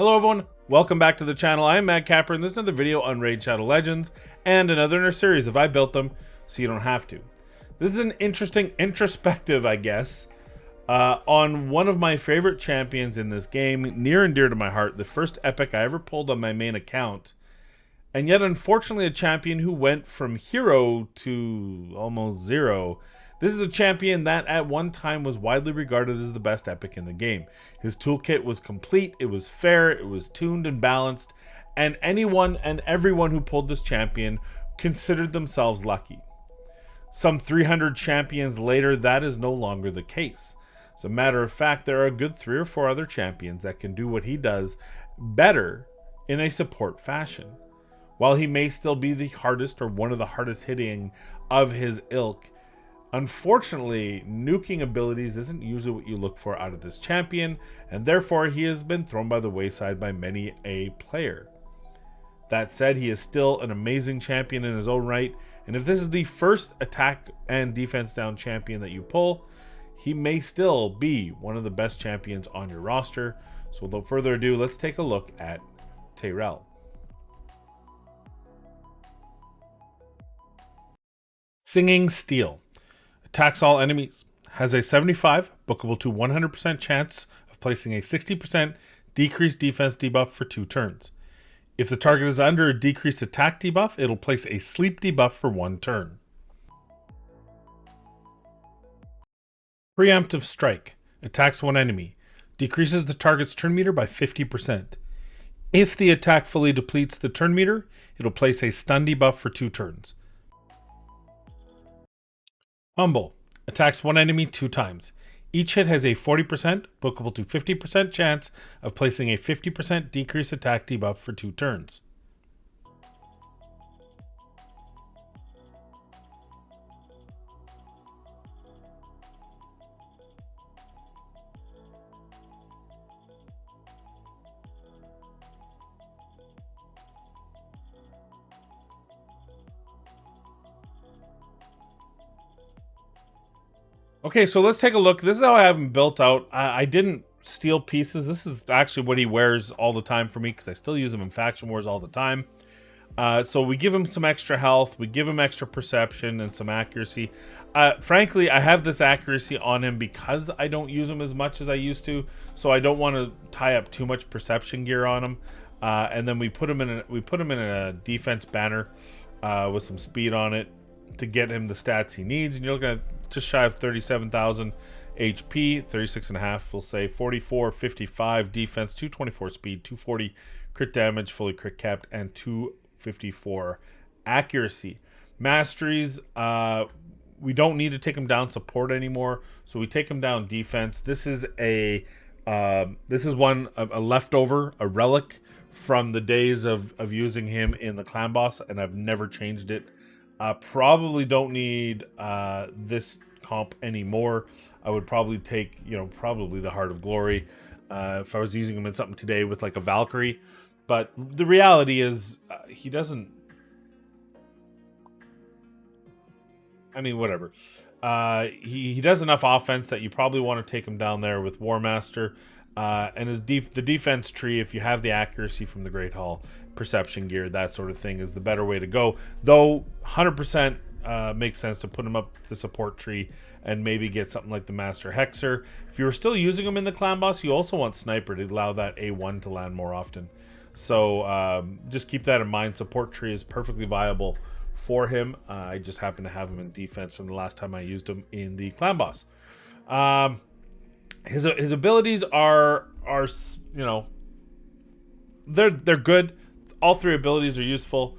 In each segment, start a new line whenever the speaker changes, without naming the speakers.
Hello everyone, welcome back to the channel. I am Mad Capper, and this is another video on Raid Shadow Legends, and another in our series of I Built Them, so you don't have to. This is an interesting introspective, I guess, on one of my favorite champions in this game, near and dear to my heart, the first epic I ever pulled on my main account, and yet unfortunately a champion who went from hero to almost zero. This is a champion that at one time was widely regarded as the best epic in the game. His toolkit was complete, it was fair, it was tuned and balanced, and anyone and everyone who pulled this champion considered themselves lucky. Some 300 champions later, that is no longer the case. As a matter of fact, there are a good 3 or 4 other champions that can do what he does better in a support fashion. While he may still be the hardest or one of the hardest hitting of his ilk, unfortunately, nuking abilities isn't usually what you look for out of this champion, and therefore he has been thrown by the wayside by many a player. That said, he is still an amazing champion in his own right, and if this is the first attack and defense down champion that you pull, he may still be one of the best champions on your roster. So without further ado, let's take a look at Tayrel. Singing Steel. Attacks all enemies. Has a 75, bookable to 100% chance of placing a 60% decreased defense debuff for 2 turns. If the target is under a decreased attack debuff, it'll place a sleep debuff for 1 turn. Preemptive Strike. Attacks one enemy. Decreases the target's turn meter by 50%. If the attack fully depletes the turn meter, it'll place a stun debuff for 2 turns. Humble. Attacks one enemy 2 times. Each hit has a 40%, bookable to 50% chance of placing a 50% decreased attack debuff for 2 turns. Okay, so let's take a look. This is how I have him built out. I didn't steal pieces. This is actually what he wears all the time for me because I still use him in Faction Wars all the time. So we give him some extra health. We give him extra perception and some accuracy. Frankly, I have this accuracy on him because I don't use him as much as I used to. So I don't want to tie up too much perception gear on him. And then we put him in a defense banner with some speed on it to get him the stats he needs. And you're looking at just shy of 37,000 HP, 36.5, we'll say, 44, 55 defense, 224 speed, 240 crit damage, fully crit capped, and 254 accuracy. Masteries, we don't need to take him down support anymore, so we take him down defense. This is a leftover, a relic from the days of using him in the clan boss, and I've never changed it. Probably don't need this comp anymore. I would probably take, probably the Heart of Glory if I was using him in something today with like a Valkyrie. But the reality is he doesn't... I mean, whatever. He does enough offense that you probably want to take him down there with War Master. And the defense tree, if you have the accuracy from the Great Hall, perception gear, that sort of thing, is the better way to go. Though 100% makes sense to put him up the support tree and maybe get something like the Master Hexer. If you were still using him in the clan boss, you also want Sniper to allow that A1 to land more often. So just keep that in mind. Support tree is perfectly viable for him. I just happen to have him in defense from the last time I used him in the clan boss. His abilities are they're good. All 3 abilities are useful.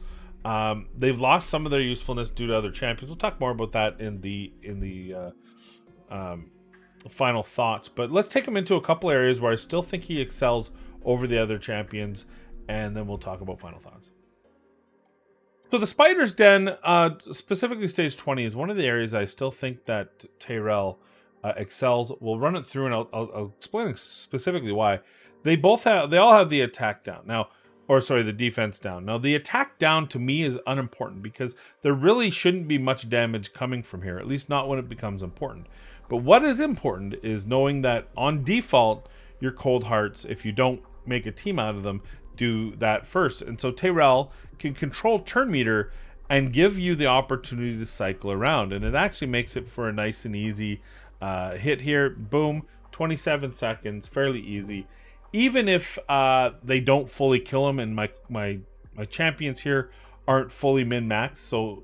They've lost some of their usefulness due to other champions. We'll talk more about that in the final thoughts. But let's take him into a couple areas where I still think he excels over the other champions, and then we'll talk about final thoughts. So the Spider's Den, specifically stage 20, is one of the areas I still think that Tayrel excels. We'll run it through, and I'll explain specifically why. They all have the attack down now, or sorry, the defense down. Now the attack down to me is unimportant because there really shouldn't be much damage coming from here, at least not when it becomes important. But what is important is knowing that on default, your cold hearts, if you don't make a team out of them do that first. And so Tayrel can control turn meter and give you the opportunity to cycle around. And it actually makes it for a nice and easy hit here. Boom, 27 seconds, fairly easy. Even if they don't fully kill him, and my champions here aren't fully min-max, so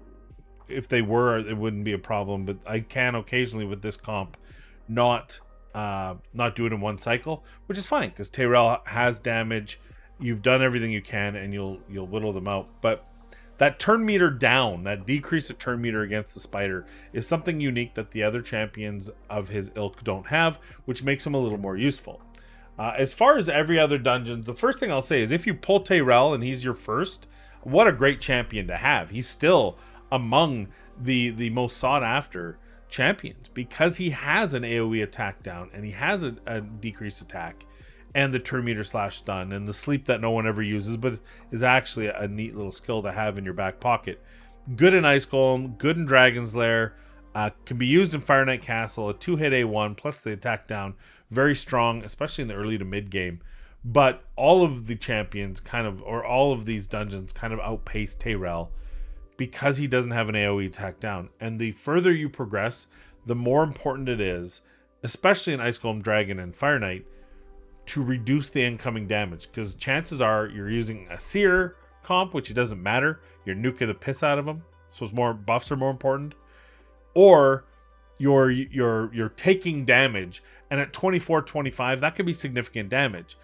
if they were, it wouldn't be a problem. But I can occasionally with this comp not do it in one cycle, which is fine because Tayrel has damage. You've done everything you can, and you'll whittle them out. But that turn meter down, that decrease of turn meter against the spider, is something unique that the other champions of his ilk don't have, which makes him a little more useful. As far as every other dungeon, the first thing I'll say is if you pull Tayrel and he's your first, what a great champion to have. He's still among the most sought after champions because he has an AoE attack down, and he has a decreased attack, and the turn meter / stun, and the sleep that no one ever uses, but is actually a neat little skill to have in your back pocket. Good in Ice Golem, good in Dragon's Lair, can be used in Fire Knight Castle, a 2-hit A1 plus the attack down, very strong, especially in the early to mid game. But all of the champions all of these dungeons kind of outpace Tayrel because he doesn't have an AoE attack down. And the further you progress, the more important it is, especially in Ice Golem, Dragon, and Fire Knight, to reduce the incoming damage, because chances are you're using a Seer comp, which it doesn't matter, you're nuking the piss out of them, so it's more buffs are more important, or you're taking damage, and at 24-25 that could be significant damage,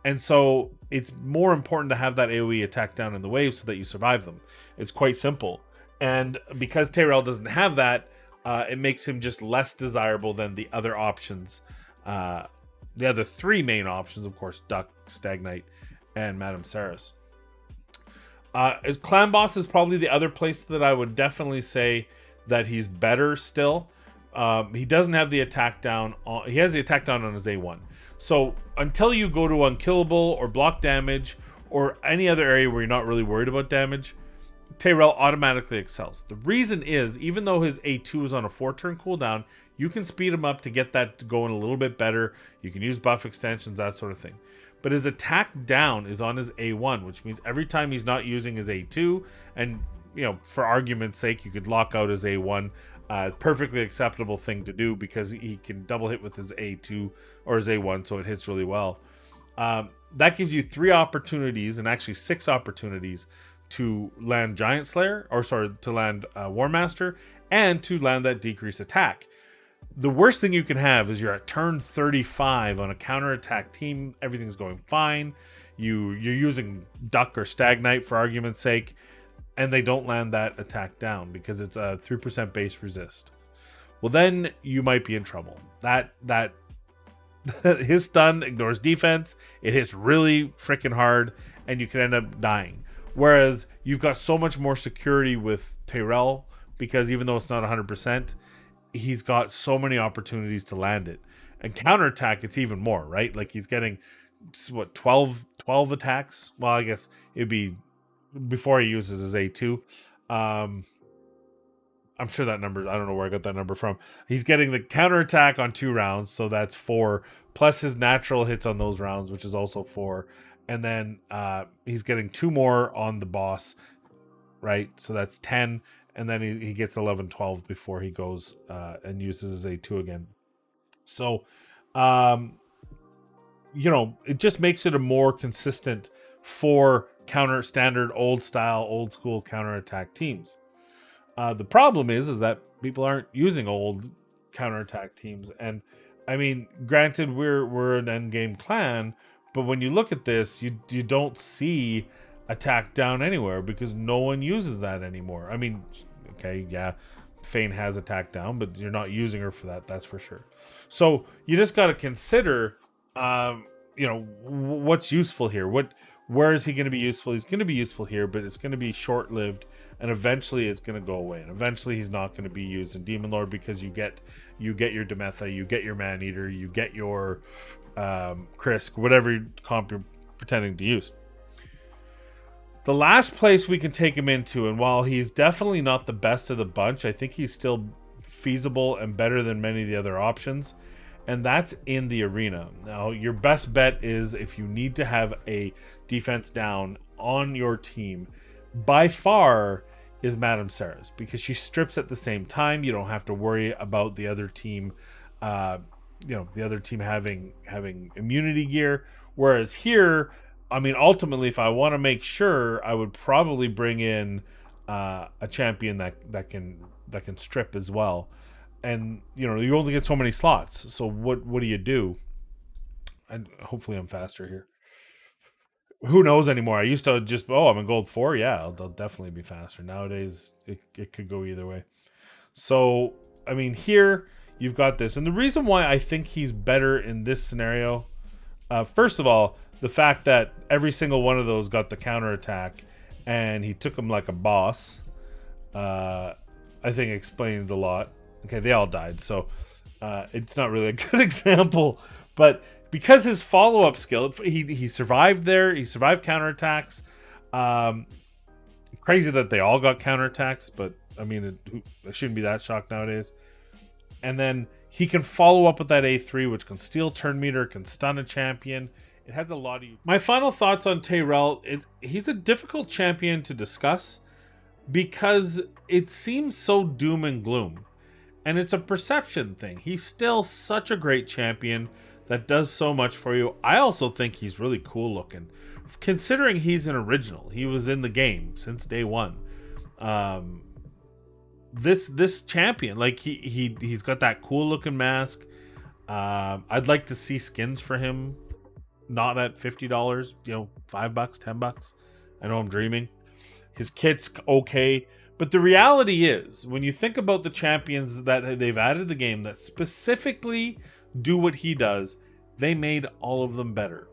and so it's more important to have that AoE attack down in the wave so that you survive them. It's quite simple, and because Tayrel doesn't have that, it makes him just less desirable than the other options. The other three main options, of course, Duck, Stagnite, and Madame Saris. Clan Boss is probably the other place that I would definitely say that he's better still. He doesn't have the attack down. He has the attack down on his A1. So until you go to Unkillable or block damage or any other area where you're not really worried about damage, Tayrel automatically excels. The reason is, even though his A2 is on a 4-turn cooldown, you can speed him up to get that going a little bit better. You can use buff extensions, that sort of thing. But his attack down is on his A1, which means every time he's not using his A2, and for argument's sake, you could lock out his A1. Perfectly acceptable thing to do because he can double hit with his A2 or his A1, so it hits really well. That gives you 3 opportunities, and actually 6 opportunities, to land Giant Slayer, to land War Master, and to land that decreased attack. The worst thing you can have is you're at turn 35 on a counterattack team. Everything's going fine. You're using Duck or Stagnite for argument's sake, and they don't land that attack down because it's a 3% base resist. Well, then you might be in trouble. That his stun ignores defense. It hits really freaking hard, and you can end up dying. Whereas you've got so much more security with Tayrel because even though it's not 100%, he's got so many opportunities to land it. And counterattack, it's even more, right? Like he's getting 12 attacks. Well, I guess it'd be before he uses his A2. I'm sure that number, I don't know where I got that number from. He's getting the counterattack on 2 rounds, so that's 4, plus his natural hits on those rounds, which is also 4. And then he's getting 2 more on the boss, right? So that's 10. And then he gets 11, 12 before he goes and uses his A2 again. So, it just makes it a more consistent for standard old school counterattack teams. The problem is that people aren't using old counterattack teams. And I mean, granted, we're an endgame clan, but when you look at this, you don't see attack down anywhere because no one uses that anymore. I mean, okay, yeah, Fane has attack down, but you're not using her for that, that's for sure. So you just got to consider, what's useful here. Where is he going to be useful? He's going to be useful here, but it's going to be short-lived, and eventually it's going to go away. And eventually he's not going to be used in Demon Lord because you get your Demetha, you get your Man-Eater, you get your Krisk, whatever comp you're pretending to use. The last place we can take him into, and while he's definitely not the best of the bunch, I think he's still feasible and better than many of the other options, and that's in the arena. Now, your best bet is if you need to have a defense down on your team, by far is Madame Sarah's, because she strips at the same time. You don't have to worry about the other team, the other team having immunity gear. Whereas here, I mean, ultimately, if I want to make sure, I would probably bring in a champion that can strip as well. And you only get so many slots. So what do you do? And hopefully I'm faster here. Who knows anymore? I used to just I'm in gold 4. Yeah, they'll definitely be faster. Nowadays it could go either way. So I mean, here you've got this, and the reason why I think he's better in this scenario, first of all, the fact that every single one of those got the counterattack, and he took them like a boss, I think explains a lot. Okay, they all died, so it's not really a good example. But because his follow-up skill, he survived there. He survived counterattacks. Crazy that they all got counterattacks, but I mean, it shouldn't be that shocked nowadays. And then he can follow up with that A3, which can steal turn meter, can stun a champion. It has a lot of... My final thoughts on Tayrel, he's a difficult champion to discuss because it seems so doom and gloom. And it's a perception thing. He's still such a great champion that does so much for you. I also think he's really cool looking, considering he's an original. He was in the game since day one. This champion, like he's got that cool looking mask. I'd like to see skins for him, not at $50. $5, $10. I know I'm dreaming. His kit's okay. But the reality is, when you think about the champions that they've added to the game that specifically do what he does, they made all of them better.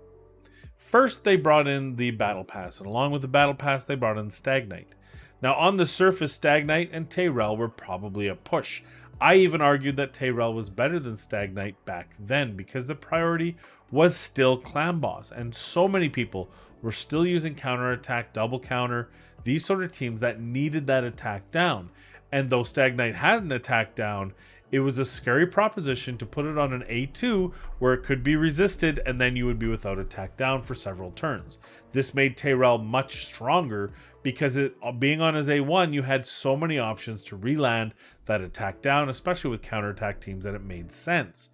First, they brought in the Battle Pass, and along with the Battle Pass, they brought in Stag Knight. Now, on the surface, Stag Knight and Tayrel were probably a push. I even argued that Tayrel was better than Stag Knight back then because the priority was still Clan Boss, and so many people were still using counterattack, double counter, these sort of teams that needed that attack down. And though Stag Knight had an attack down, it was a scary proposition to put it on an A2 where it could be resisted and then you would be without attack down for several turns. This made Tayrel much stronger because being on his A1, you had so many options to re-land that attack down, especially with counterattack teams, that it made sense.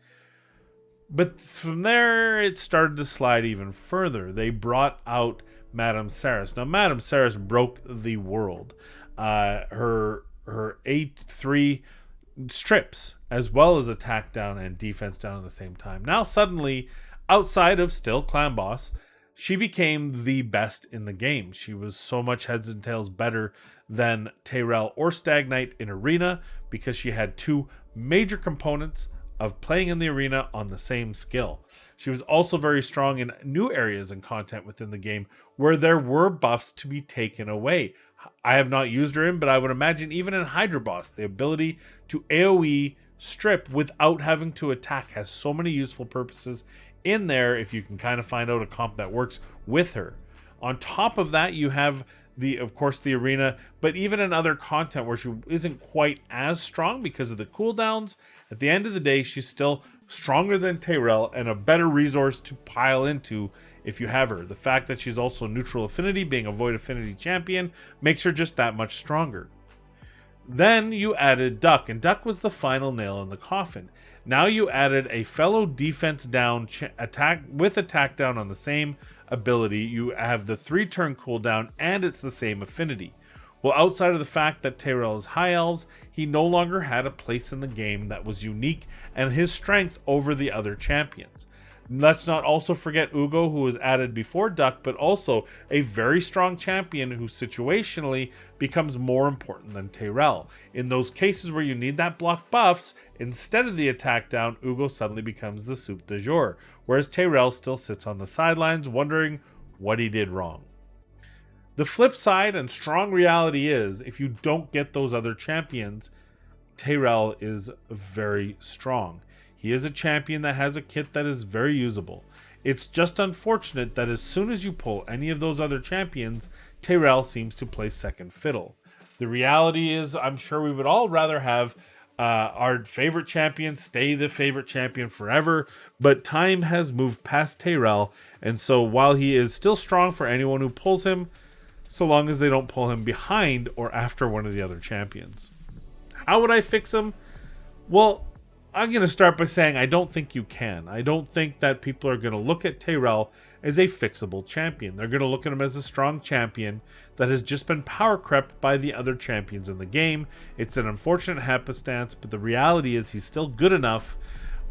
But from there, it started to slide even further. They brought out Madame Saris. Now, Madame Saris broke the world. Her A3 strips as well as attack down and defense down at the same time. Now, suddenly, outside of still Clan Boss, she became the best in the game. She was so much heads and tails better than Tayrel or Stag Knight in Arena because she had two major components of playing in the arena on the same skill. She was also very strong in new areas and content within the game where there were buffs to be taken away. I have not used her in, but I would imagine even in Hydra Boss, the ability to AoE strip without having to attack has so many useful purposes in there if you can kind of find out a comp that works with her. On top of that, you have of course the arena, but even in other content where she isn't quite as strong because of the cooldowns, at the end of the day, she's still stronger than Tayrel and a better resource to pile into if you have her. The fact that she's also neutral affinity, being a void affinity champion, makes her just that much stronger. Then you added Duck, and Duck was the final nail in the coffin. Now you added a fellow defense down attack with attack down on the same ability. You have the 3-turn cooldown, and it's the same affinity. Well, outside of the fact that Tayrel is high elves, he no longer had a place in the game that was unique and his strength over the other champions. Let's not also forget Ugo, who was added before Duck, but also a very strong champion who situationally becomes more important than Tayrel. In those cases where you need that block buffs, instead of the attack down, Ugo suddenly becomes the soup du jour, whereas Tayrel still sits on the sidelines wondering what he did wrong. The flip side and strong reality is, if you don't get those other champions, Tayrel is very strong. He is a champion that has a kit that is very usable. It's just unfortunate that as soon as you pull any of those other champions, Tayrel seems to play second fiddle. The reality is, I'm sure we would all rather have our favorite champion stay the favorite champion forever, but time has moved past Tayrel, and so while he is still strong for anyone who pulls him, so long as they don't pull him behind or after one of the other champions. How would I fix him? Well, I'm going to start by saying I don't think you can. I don't think that people are going to look at Tayrel as a fixable champion. They're going to look at him as a strong champion that has just been power crept by the other champions in the game. It's an unfortunate happenstance, but the reality is he's still good enough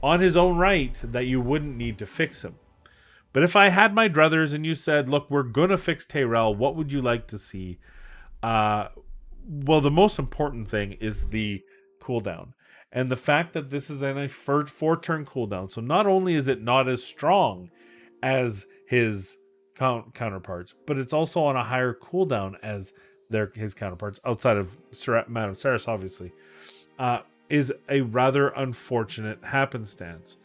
on his own right that you wouldn't need to fix him. But if I had my druthers and you said, look, we're going to fix Tayrel, what would you like to see? Well, the most important thing is the cooldown. And the fact that this is in a 4-turn cooldown. So not only is it not as strong as his counterparts, but it's also on a higher cooldown as his counterparts, outside of Madame Saris, obviously, is a rather unfortunate happenstance.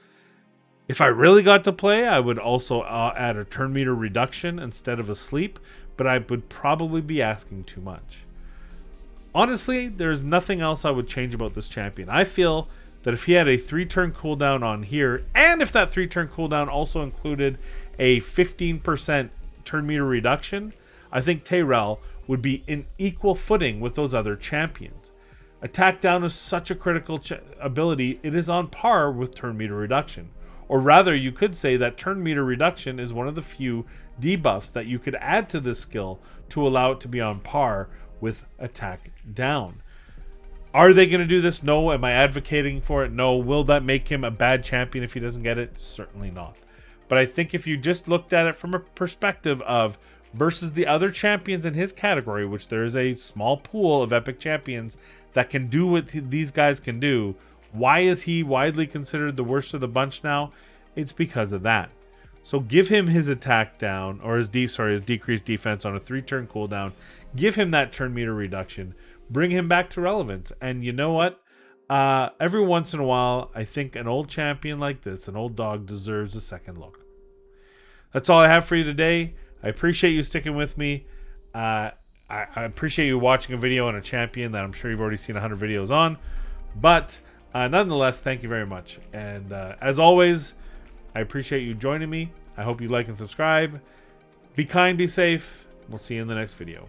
If I really got to play, I would also add a turn meter reduction instead of a sleep, but I would probably be asking too much. Honestly, there's nothing else I would change about this champion. I feel that if he had a 3-turn cooldown on here, and if that 3-turn cooldown also included a 15% turn meter reduction, I think Tayrel would be in equal footing with those other champions. Attack down is such a critical ability, it is on par with turn meter reduction. Or rather, you could say that turn meter reduction is one of the few debuffs that you could add to this skill to allow it to be on par with attack down. Are they going to do this? No. Am I advocating for it? No. Will that make him a bad champion if he doesn't get it? Certainly not. But I think if you just looked at it from a perspective of versus the other champions in his category, which there is a small pool of epic champions that can do what these guys can do, why is he widely considered the worst of the bunch now? It's because of that. So give him his attack down, or his decreased defense on a 3-turn cooldown. Give him that turn meter reduction. Bring him back to relevance. And you know what? Every once in a while, I think an old champion like this, an old dog, deserves a second look. That's all I have for you today. I appreciate you sticking with me. I appreciate you watching a video on a champion that I'm sure you've already seen 100 videos on. But nonetheless, thank you very much. And as always, I appreciate you joining me. I hope you like and subscribe. Be kind, be safe. We'll see you in the next video.